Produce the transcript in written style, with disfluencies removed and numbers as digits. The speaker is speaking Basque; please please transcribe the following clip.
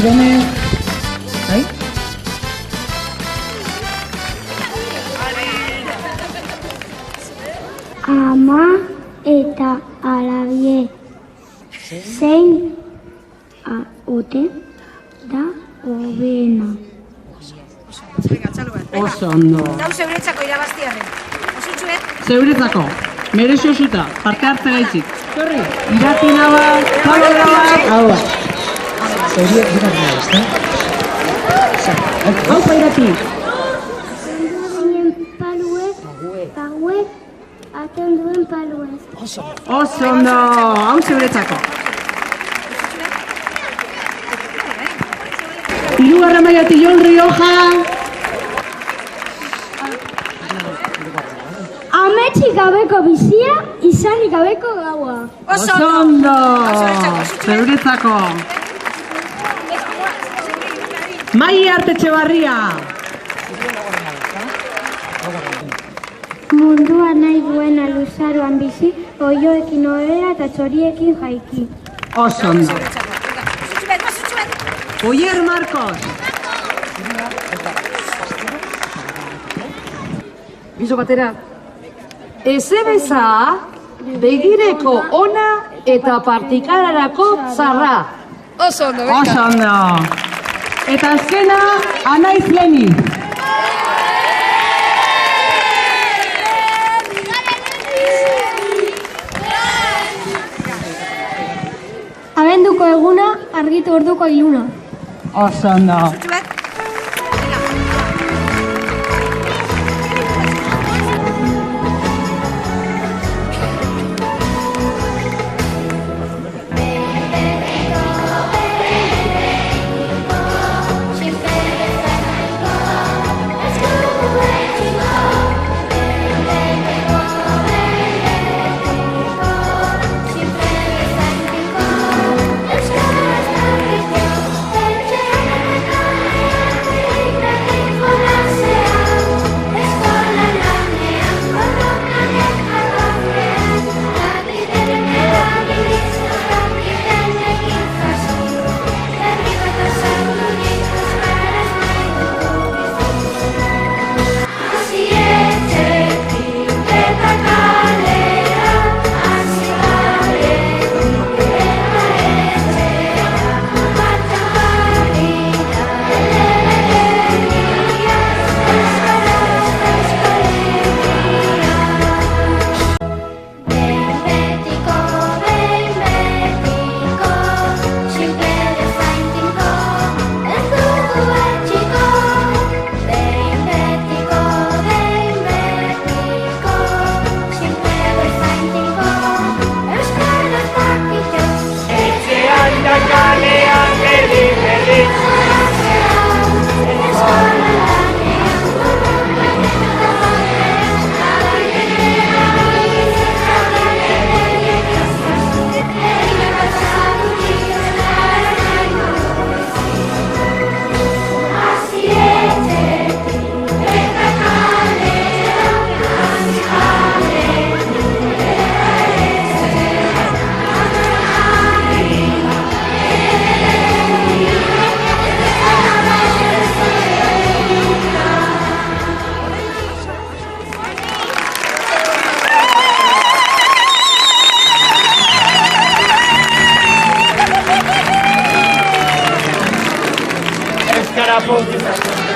Gomez. Bai? Ama eta alabie zein ote da hobena. Oso ondo. Dau zeuretzako irabaztiarren. Osutxuet? Zeuretzako. Merexo zuta, parte hartze gaitzik. Zorri, irati naba, zabala bat. Hau bat. Zeuriek dira gara, ezta? Hau pa irati. Duen palue, aten duen palue. Oso ondo, hau zeuretzako. Hirugarren mailatik Jon Rioja. Ametxik gabeko bizia, izanik gabeko gaua. Oso ondo, zeuretzako. Mai Artetxebarria. Mundua nahi duena luzaroan bizi, oioekin ohera eta txoriekin jaiki. Oso ondo. Oier Marcos. Bizo batera. Ezebeza, begireko ona eta partikararako zarra. Oso ondo, Oso ondo. Eta azkena, Anaiz Leni. Abenduko eguna, argitu orduko iluna. Oso ondo. Escarapujo.